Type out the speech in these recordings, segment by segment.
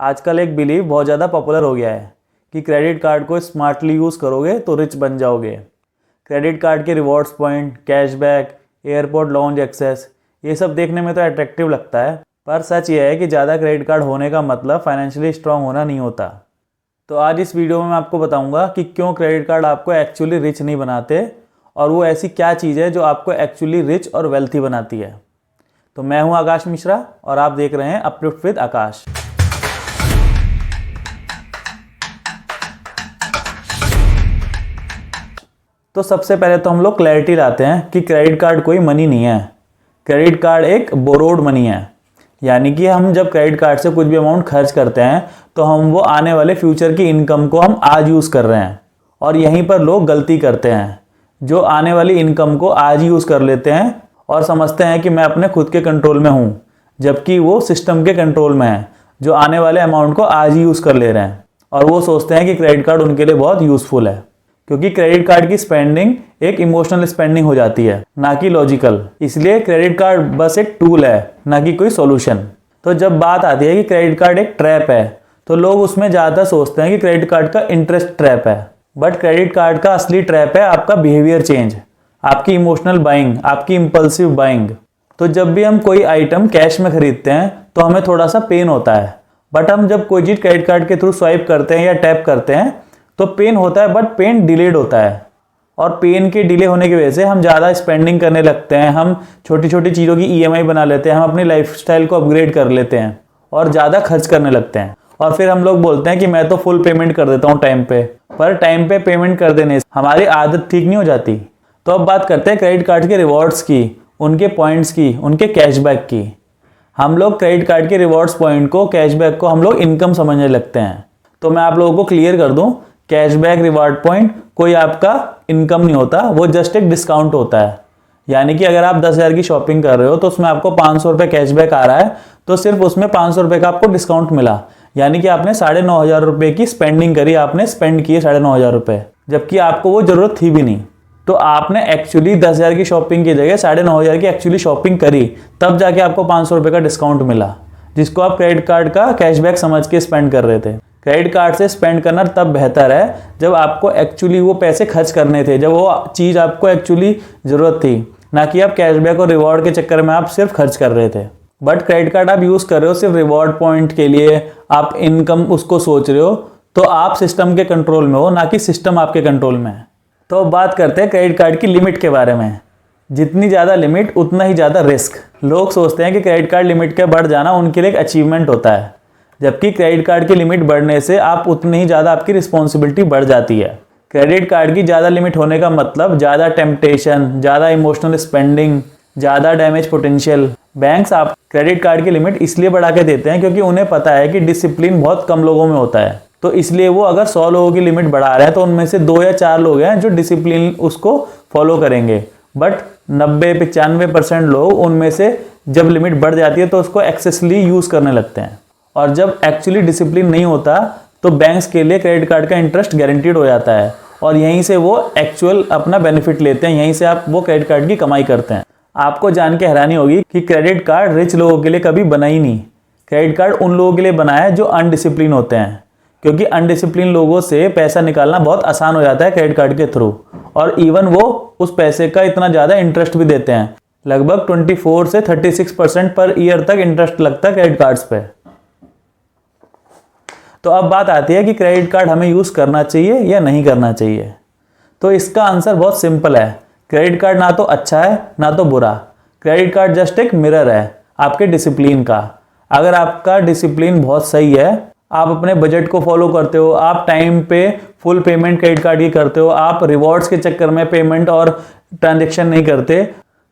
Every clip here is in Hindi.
आजकल एक बिलीव बहुत ज़्यादा पॉपुलर हो गया है कि क्रेडिट कार्ड को स्मार्टली यूज़ करोगे तो रिच बन जाओगे। क्रेडिट कार्ड के rewards point, cashback, airport lounge access, ये सब देखने में तो अट्रैक्टिव लगता है, पर सच ये है कि ज़्यादा क्रेडिट कार्ड होने का मतलब फाइनेंशियली स्ट्रांग होना नहीं होता। तो आज इस वीडियो में मैं आपको बताऊंगा कि क्यों क्रेडिट कार्ड आपको एक्चुअली रिच नहीं बनाते और वो ऐसी क्या चीज़ है जो आपको एक्चुअली रिच और वेल्थी बनाती है। तो मैं हूं आकाश मिश्रा और आप देख रहे हैं अपलिफ्ट विद आकाश। तो सबसे पहले तो हम लोग क्लैरिटी लाते हैं कि क्रेडिट कार्ड कोई मनी नहीं है। क्रेडिट कार्ड एक बोरोड मनी है, यानी कि हम जब क्रेडिट कार्ड से कुछ भी अमाउंट खर्च करते हैं तो हम वो आने वाले फ्यूचर की इनकम को हम आज यूज़ कर रहे हैं। और यहीं पर लोग गलती करते हैं, जो आने वाली इनकम को आज यूज़ कर लेते हैं और समझते हैं कि मैं अपने खुद के कंट्रोल में हूँ, जबकि वो सिस्टम के कंट्रोल में है जो आने वाले अमाउंट को आज ही यूज़ कर ले रहे हैं। और वो सोचते हैं कि क्रेडिट कार्ड उनके लिए बहुत यूज़फुल है, क्योंकि क्रेडिट कार्ड की स्पेंडिंग एक इमोशनल स्पेंडिंग हो जाती है, ना कि लॉजिकल। इसलिए क्रेडिट कार्ड बस एक टूल है, ना कि कोई सॉल्यूशन। तो जब बात आती है कि क्रेडिट कार्ड एक ट्रैप है, तो लोग उसमें ज़्यादा सोचते हैं कि क्रेडिट कार्ड का इंटरेस्ट ट्रैप है, बट क्रेडिट कार्ड का असली ट्रैप है आपका बिहेवियर चेंज, आपकी इमोशनल बाइंग, आपकी इम्पल्सिव बाइंग। तो जब भी हम कोई आइटम कैश में खरीदते हैं तो हमें थोड़ा सा पेन होता है, बट हम जब कोई चीज़ क्रेडिट कार्ड के थ्रू स्वाइप करते हैं या टैप करते हैं तो पेन होता है, बट पेन डिलेड होता है। और पेन के डिले होने की वजह से हम ज़्यादा स्पेंडिंग करने लगते हैं, हम छोटी छोटी चीज़ों की ईएमआई बना लेते हैं, हम अपनी लाइफस्टाइल को अपग्रेड कर लेते हैं और ज़्यादा खर्च करने लगते हैं। और फिर हम लोग बोलते हैं कि मैं तो फुल पेमेंट कर देता हूँ टाइम पे, पर टाइम पे पेमेंट कर देने से हमारी आदत ठीक नहीं हो जाती। तो अब बात करते हैं क्रेडिट कार्ड के रिवॉर्ड्स की, उनके पॉइंट्स की, उनके कैशबैक की। हम लोग क्रेडिट कार्ड के रिवॉर्ड्स पॉइंट को, कैशबैक को हम लोग इनकम समझने लगते हैं। तो मैं आप लोगों को क्लियर कर दूं, कैशबैक रिवार्ड पॉइंट कोई आपका इनकम नहीं होता, वो जस्ट एक डिस्काउंट होता है। यानी कि अगर आप 10,000 की शॉपिंग कर रहे हो तो उसमें आपको 500 रुपये कैशबैक आ रहा है, तो सिर्फ उसमें 500 रुपये का आपको डिस्काउंट मिला, यानी कि आपने 9,500 रुपये की स्पेंडिंग करी, आपने स्पेंड किए 9,500 रुपये, जबकि आपको वो जरूरत थी भी नहीं। तो आपने एक्चुअली 10,000 की शॉपिंग की जगह 9,500 की एक्चुअली शॉपिंग करी, तब जाके आपको 500 रुपये का डिस्काउंट मिला, जिसको आप क्रेडिट कार्ड का कैशबैक समझ के स्पेंड कर रहे थे। क्रेडिट कार्ड से स्पेंड करना तब बेहतर है जब आपको एक्चुअली वो पैसे खर्च करने थे, जब वो चीज़ आपको एक्चुअली ज़रूरत थी, ना कि आप कैशबैक और रिवॉर्ड के चक्कर में आप सिर्फ खर्च कर रहे थे। बट क्रेडिट कार्ड आप यूज़ कर रहे हो सिर्फ रिवॉर्ड पॉइंट के लिए, आप इनकम उसको सोच रहे हो, तो आप सिस्टम के कंट्रोल में हो, ना कि सिस्टम आपके कंट्रोल में है। तो अब बात करते हैं क्रेडिट कार्ड की लिमिट के बारे में। जितनी ज़्यादा लिमिट उतना ही ज़्यादा रिस्क। लोग सोचते हैं कि क्रेडिट कार्ड लिमिट के बढ़ जाना उनके लिए एक अचीवमेंट होता है, जबकि क्रेडिट कार्ड की लिमिट बढ़ने से आप उतनी ही ज़्यादा आपकी रिस्पॉन्सिबिलिटी बढ़ जाती है। क्रेडिट कार्ड की ज़्यादा लिमिट होने का मतलब ज़्यादा टेम्पटेशन, ज़्यादा इमोशनल स्पेंडिंग, ज़्यादा डैमेज पोटेंशियल। बैंक्स आप क्रेडिट कार्ड की लिमिट इसलिए बढ़ा के देते हैं क्योंकि उन्हें पता है कि डिसिप्लिन बहुत कम लोगों में होता है। तो इसलिए वो अगर 100 लोगों की लिमिट बढ़ा रहे हैं तो उनमें से 2 या 4 लोग हैं जो डिसिप्लिन उसको फॉलो करेंगे, बट 90-95% लोग उनमें से जब लिमिट बढ़ जाती है तो उसको एक्सेसली यूज़ करने लगते हैं। और जब एक्चुअली डिसिप्लिन नहीं होता तो बैंक्स के लिए क्रेडिट कार्ड का इंटरेस्ट गारंटीड हो जाता है और यहीं से वो एक्चुअल अपना बेनिफिट लेते हैं, यहीं से आप वो क्रेडिट कार्ड की कमाई करते हैं। आपको जान के हैरानी होगी कि क्रेडिट कार्ड रिच लोगों के लिए कभी बना ही नहीं। क्रेडिट कार्ड उन लोगों के लिए बना है जो अनडिसिप्लिन होते हैं, क्योंकि अनडिसिप्लिन लोगों से पैसा निकालना बहुत आसान हो जाता है क्रेडिट कार्ड के थ्रू। और इवन वो उस पैसे का इतना ज़्यादा इंटरेस्ट भी देते हैं, लगभग 24 से 36% पर ईयर तक इंटरेस्ट लगता है क्रेडिट कार्ड्स पे। तो अब बात आती है कि क्रेडिट कार्ड हमें यूज़ करना चाहिए या नहीं करना चाहिए। तो इसका आंसर बहुत सिंपल है। क्रेडिट कार्ड ना तो अच्छा है ना तो बुरा। क्रेडिट कार्ड जस्ट एक मिरर है आपके डिसिप्लिन का। अगर आपका डिसिप्लिन बहुत सही है, आप अपने बजट को फॉलो करते हो, आप टाइम पे फुल पेमेंट क्रेडिट कार्ड की करते हो, आप रिवॉर्ड्स के चक्कर में पेमेंट और ट्रांजेक्शन नहीं करते,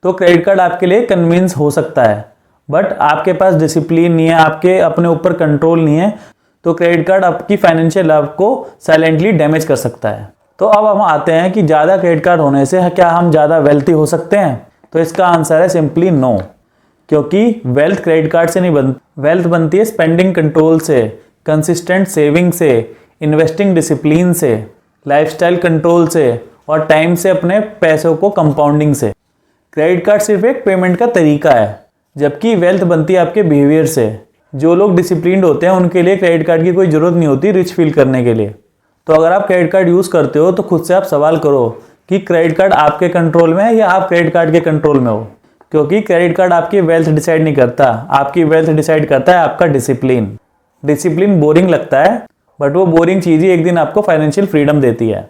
तो क्रेडिट कार्ड आपके लिए कन्विंस हो सकता है। बट आपके पास डिसिप्लिन नहीं है, आपके अपने ऊपर कंट्रोल नहीं है, तो क्रेडिट कार्ड आपकी फाइनेंशियल लाइफ को साइलेंटली डैमेज कर सकता है। तो अब हम आते हैं कि ज़्यादा क्रेडिट कार्ड होने से क्या हम ज़्यादा वेल्थी हो सकते हैं? तो इसका आंसर है सिंपली नो, क्योंकि वेल्थ क्रेडिट कार्ड से नहीं बनती। वेल्थ बनती है स्पेंडिंग कंट्रोल से, कंसिस्टेंट सेविंग से, इन्वेस्टिंग डिसिप्लिन से, लाइफस्टाइल कंट्रोल से और टाइम से अपने पैसों को कंपाउंडिंग से। क्रेडिट कार्ड सिर्फ एक पेमेंट का तरीका है, जबकि वेल्थ बनती है आपके बिहेवियर से। जो लोग डिसिप्लिन्ड होते हैं उनके लिए क्रेडिट कार्ड की कोई ज़रूरत नहीं होती रिच फील करने के लिए। तो अगर आप क्रेडिट कार्ड यूज़ करते हो तो खुद से आप सवाल करो कि क्रेडिट कार्ड आपके कंट्रोल में है या आप क्रेडिट कार्ड के कंट्रोल में हो। क्योंकि क्रेडिट कार्ड आपकी वेल्थ डिसाइड नहीं करता, आपकी वेल्थ डिसाइड करता है आपका डिसिप्लिन। डिसिप्लिन बोरिंग लगता है, बट वो बोरिंग चीज़ ही एक दिन आपको फाइनेंशियल फ्रीडम देती है।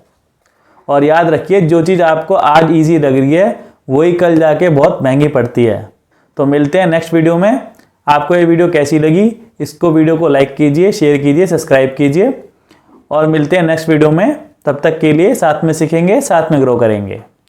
और याद रखिए, जो चीज़ आपको आज ईजी लग रही है वही कल जाके बहुत महंगी पड़ती है। तो मिलते हैं नेक्स्ट वीडियो में। आपको ये वीडियो कैसी लगी, इसको वीडियो को लाइक कीजिए, शेयर कीजिए, सब्सक्राइब कीजिए और मिलते हैं नेक्स्ट वीडियो में। तब तक के लिए साथ में सीखेंगे, साथ में ग्रो करेंगे।